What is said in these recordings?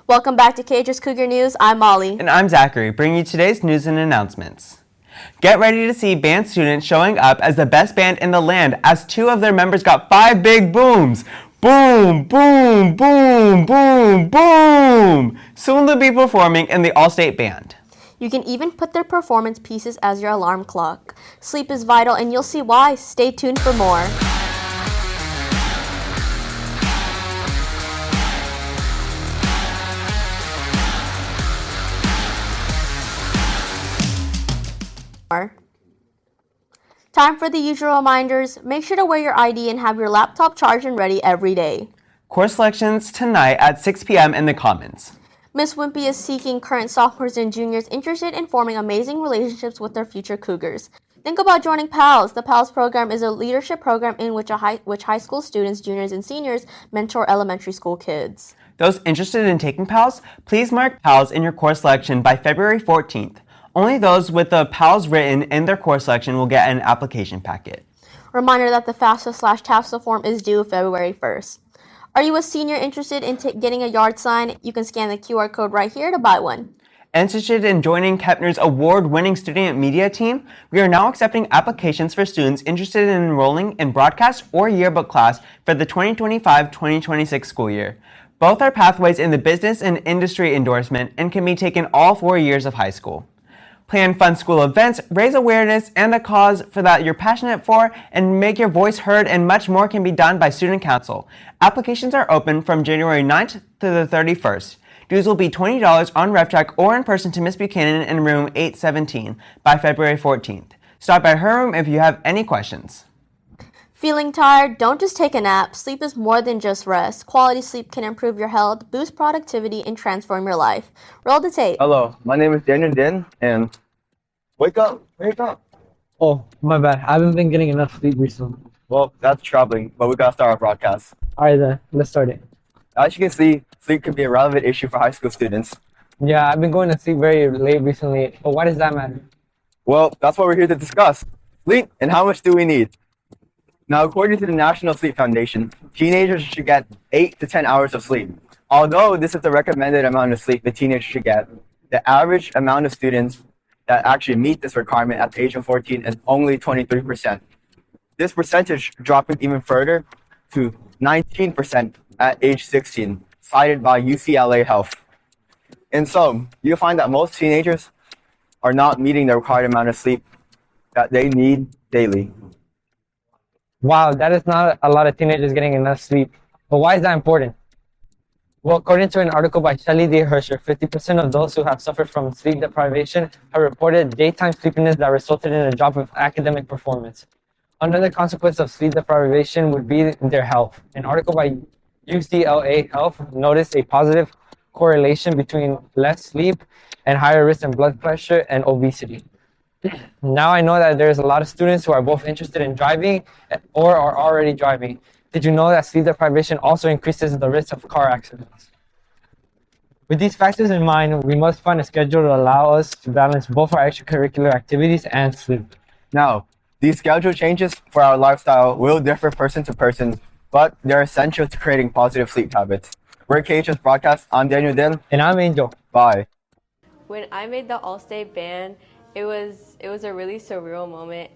Welcome back to KHS Cougar News. I'm Molly. And I'm Zachary, bringing you today's news and announcements. Get ready to see band students showing up as the best band in the land as two of their members got 5 big booms. Boom, boom, boom, boom, boom! Soon they'll be performing in the All-State Band. You can even put their performance pieces as your alarm clock. Sleep is vital and you'll see why. Stay tuned for more. Time for the usual reminders. Make sure to wear your ID and have your laptop charged and ready every day. Course selections tonight at 6 p.m. in the Commons. Miss Wimpy is seeking current sophomores and juniors interested in forming amazing relationships with their future Cougars. Think about joining PALS. The PALS program is a leadership program in which high school students, juniors, and seniors mentor elementary school kids. Those interested in taking PALS, please mark PALS in your course selection by February 14th. Only those with the PALS written in their course selection will get an application packet. Reminder that the FAFSA/TAFSA form is due February 1st. Are you a senior interested in getting a yard sign? You can scan the QR code right here to buy one. Interested in joining Kepner's award-winning student media team? We are now accepting applications for students interested in enrolling in broadcast or yearbook class for the 2025-2026 school year. Both are pathways in the business and industry endorsement and can be taken all 4 years of high school. Plan fun school events, raise awareness and a cause for that you're passionate for, and make your voice heard, and much more can be done by Student Council. Applications are open from January 9th to the 31st. Dues will be $20 on RevCheck or in person to Miss Buchanan in room 817 by February 14th. Stop by her room if you have any questions. Feeling tired? Don't just take a nap. Sleep is more than just rest. Quality sleep can improve your health, boost productivity, and transform your life. Roll the tape. Hello, my name is Daniel Din, and wake up. Oh, my bad. I haven't been getting enough sleep recently. Well, that's troubling, but we gotta start our broadcast. Alright then, let's start it. As you can see, sleep can be a relevant issue for high school students. Yeah, I've been going to sleep very late recently, but why does that matter? Well, that's what we're here to discuss. Sleep and how much do we need? Now, according to the National Sleep Foundation, teenagers should get 8 to 10 hours of sleep. Although this is the recommended amount of sleep the teenagers should get, the average amount of students that actually meet this requirement at the age of 14 is only 23%. This percentage dropping even further to 19% at age 16, cited by UCLA Health. And so, you'll find that most teenagers are not meeting the required amount of sleep that they need daily. Wow, that is not a lot of teenagers getting enough sleep. But why is that important? Well, according to an article by Shelley D. Hersher, 50% of those who have suffered from sleep deprivation have reported daytime sleepiness that resulted in a drop of academic performance. Another consequence of sleep deprivation would be their health. An article by UCLA Health noticed a positive correlation between less sleep and higher risk in blood pressure and obesity. Now I know that there's a lot of students who are both interested in driving or are already driving. Did you know that sleep deprivation also increases the risk of car accidents? With these factors in mind, we must find a schedule to allow us to balance both our extracurricular activities and sleep. Now, these schedule changes for our lifestyle will differ person to person, but they're essential to creating positive sleep habits. We're KHS Broadcast. I'm Daniel Din. And I'm Angel. Bye. When I made the All-State Band, it was a really surreal moment.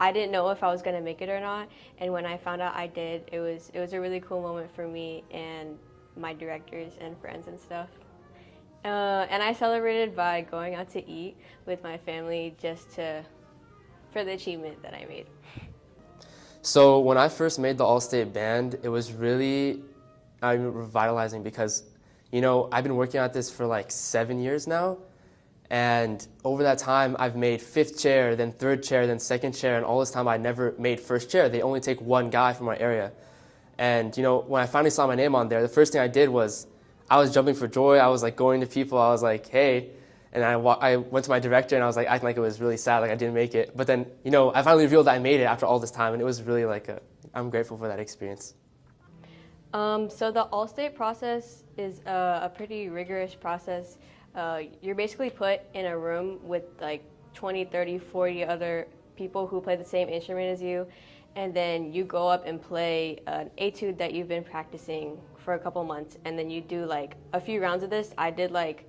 I didn't know if I was gonna make it or not, and when I found out I did, it was a really cool moment for me and my directors and friends and stuff. And I celebrated by going out to eat with my family for the achievement that I made. So when I first made the All-State Band, it was really revitalizing because, you know, I've been working at this for like 7 years now. And over that time, I've made 5th chair, then 3rd chair, then 2nd chair, and all this time I never made 1st chair. They only take one guy from our area. And you know, when I finally saw my name on there, the first thing I did was, I was jumping for joy. I was like going to people, I was like, hey. And I went to my director and I was like acting like it was really sad, like I didn't make it. But then, you know, I finally revealed that I made it after all this time, and it was really like I'm grateful for that experience. So the All-State process is a pretty rigorous process. You're basically put in a room with like 20, 30, 40 other people who play the same instrument as you, and then you go up and play an etude that you've been practicing for a couple months, and then you do like a few rounds of this. I did like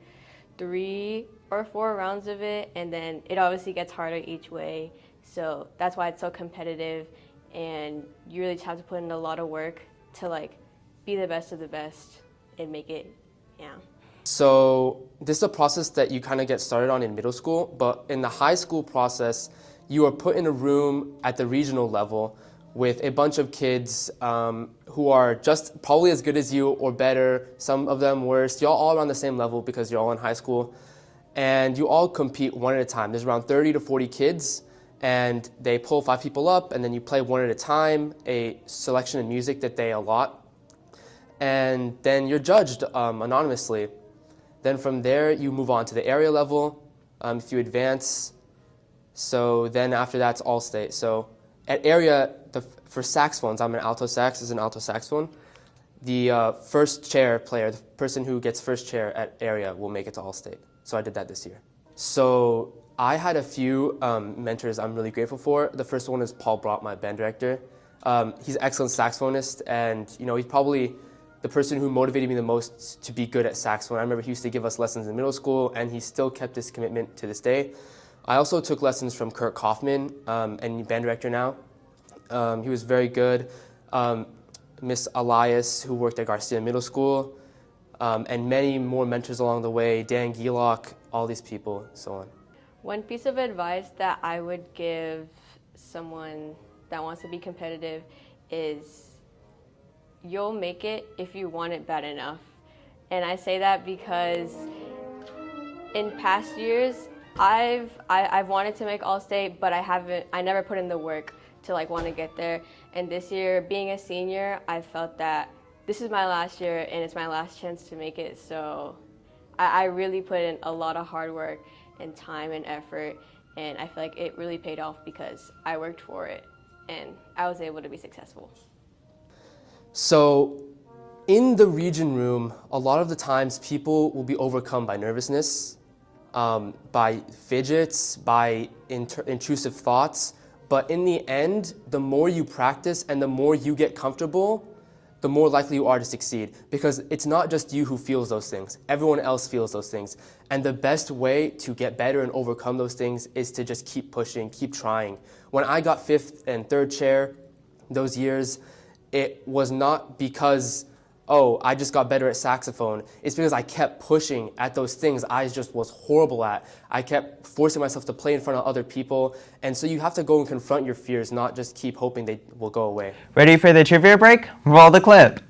3 or 4 rounds of it, and then it obviously gets harder each way. So that's why it's so competitive, and you really have to put in a lot of work to like be the best of the best and make it, yeah. So this is a process that you kind of get started on in middle school, but in the high school process, you are put in a room at the regional level with a bunch of kids who are just probably as good as you or better, some of them worse. You're all around the same level because you're all in high school, and you all compete one at a time. There's around 30 to 40 kids, and they pull 5 people up, and then you play one at a time, a selection of music that they allot, and then you're judged anonymously. Then from there, you move on to the area level if you advance. So then after that's all state. So at area, for saxophones, I'm an alto sax, is an alto saxophone. The first chair player, the person who gets first chair at area will make it to all state. So I did that this year. So I had a few mentors I'm really grateful for. The first one is Paul Brott, my band director. He's an excellent saxophonist, and he's probably the person who motivated me the most to be good at saxophone. I remember he used to give us lessons in middle school, and he still kept his commitment to this day. I also took lessons from Kurt Kaufman, and band director now. He was very good. Miss Elias, who worked at Garcia Middle School, and many more mentors along the way, Dan Gielok, all these people, so on. One piece of advice that I would give someone that wants to be competitive is you'll make it if you want it bad enough. And I say that because in past years, I've wanted to make All-State, but I never put in the work to like want to get there. And this year, being a senior, I felt that this is my last year and it's my last chance to make it. So I really put in a lot of hard work and time and effort, and I feel like it really paid off because I worked for it and I was able to be successful. So in the region room, a lot of the times people will be overcome by nervousness, by fidgets, by intrusive thoughts. But in the end, the more you practice and the more you get comfortable, the more likely you are to succeed. Because it's not just you who feels those things. Everyone else feels those things. And the best way to get better and overcome those things is to just keep pushing, keep trying. When I got 5th and 3rd chair those years, it was not because, oh, I just got better at saxophone. It's because I kept pushing at those things I just was horrible at. I kept forcing myself to play in front of other people. And so you have to go and confront your fears, not just keep hoping they will go away. Ready for the trivia break? Roll the clip.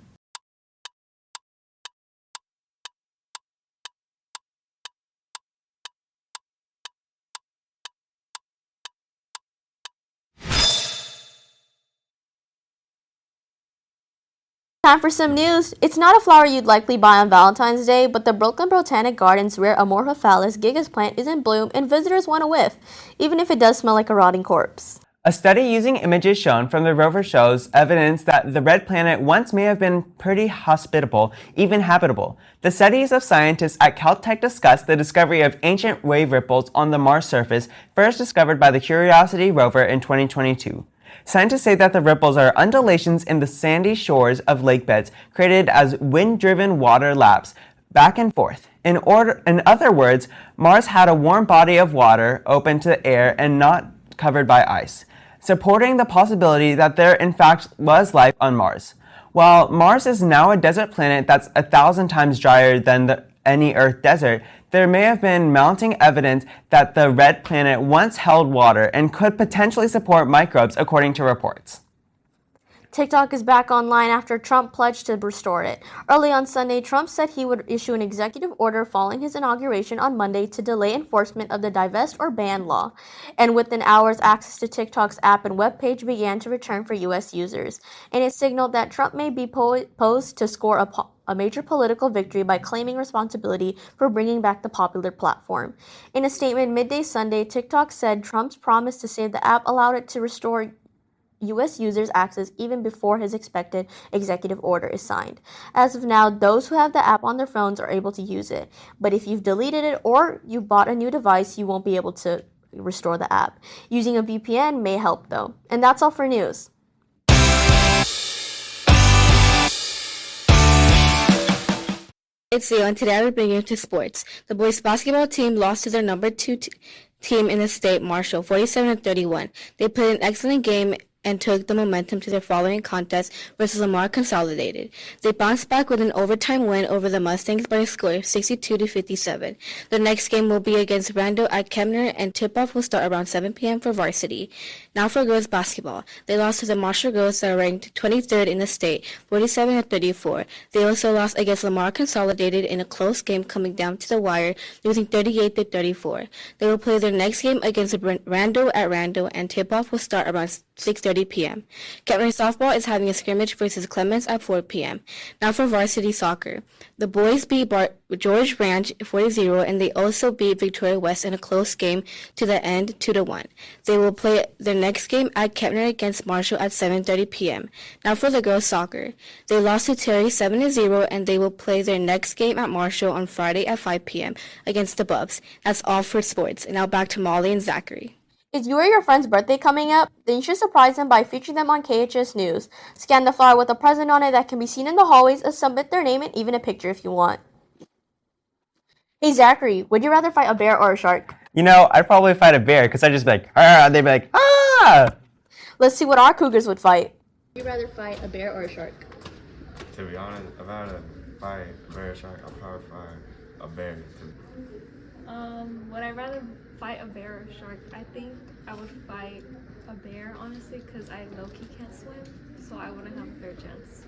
Time for some news. It's not a flower you'd likely buy on Valentine's Day, but the Brooklyn Botanic Gardens' rare Amorphophallus gigas plant is in bloom and visitors want a whiff, even if it does smell like a rotting corpse. A study using images shown from the rover shows evidence that the red planet once may have been pretty hospitable, even habitable. The studies of scientists at Caltech discussed the discovery of ancient wave ripples on the Mars surface, first discovered by the Curiosity rover in 2022. Scientists say that the ripples are undulations in the sandy shores of lake beds created as wind-driven water laps back and forth. In other words, Mars had a warm body of water open to air and not covered by ice, supporting the possibility that there in fact was life on Mars. While Mars is now a desert planet that's 1,000 times drier than any Earth desert, there may have been mounting evidence that the red planet once held water and could potentially support microbes, according to reports. TikTok is back online after Trump pledged to restore it. Early on Sunday, Trump said he would issue an executive order following his inauguration on Monday to delay enforcement of the divest or ban law. And within hours, access to TikTok's app and webpage began to return for U.S. users. And it signaled that Trump may be posed to score a major political victory by claiming responsibility for bringing back the popular platform. In a statement midday Sunday, TikTok said Trump's promise to save the app allowed it to restore U.S. users access even before his expected executive order is signed. As of now, those who have the app on their phones are able to use it. But if you've deleted it or you bought a new device, you won't be able to restore the app. Using a VPN may help though. And that's all for news. It's Leo, and today I will bring you to sports. The boys basketball team lost to their number 2 team in the state, Marshall, 47-31. They played an excellent game and took the momentum to their following contest versus Lamar Consolidated. They bounced back with an overtime win over the Mustangs by a score of 62-57. The next game will be against Rando at Kemner, and tip-off will start around 7 p.m. for varsity. Now for girls basketball. They lost to the Marshall girls that are ranked 23rd in the state, 47-34. They also lost against Lamar Consolidated in a close game coming down to the wire, losing 38-34. They will play their next game against Rando at Rando, and tip-off will start around 6:30 p.m. Kentner softball is having a scrimmage versus Clements at 4 p.m. Now for varsity soccer. The boys beat George Ranch 40, and they also beat Victoria West in a close game to the end 2-1. They will play their next game at Kentner against Marshall at 7:30 p.m. Now for the girls soccer. They lost to Terry 7-0, and they will play their next game at Marshall on Friday at 5 p.m. against the Bubs. That's all for sports. And now back to Molly and Zachary. Is you or your friend's birthday coming up? Then you should surprise them by featuring them on KHS News. Scan the flyer with a present on it that can be seen in the hallways, and submit their name and even a picture if you want. Hey Zachary, would you rather fight a bear or a shark? You know, I'd probably fight a bear because I'd just be like, ah, they'd be like, ah! Let's see what our Cougars would fight. Would you rather fight a bear or a shark? To be honest, if I had to fight a bear or shark, I'd probably fight a bear. Would I rather fight a bear or a shark? I think I would fight a bear, honestly, because I low-key can't swim, so I wouldn't have a fair chance.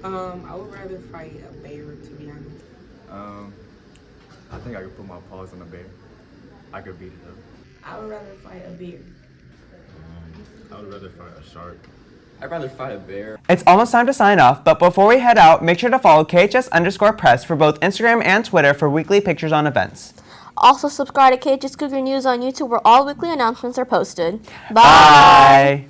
I would rather fight a bear, to be honest. I think I could put my paws on a bear. I could beat it up. I would rather fight a bear. I would rather fight a shark. I'd rather fight a bear. It's almost time to sign off, but before we head out, make sure to follow KHS_press for both Instagram and Twitter for weekly pictures on events. Also subscribe to KHS Cougar News on YouTube, where all weekly announcements are posted. Bye.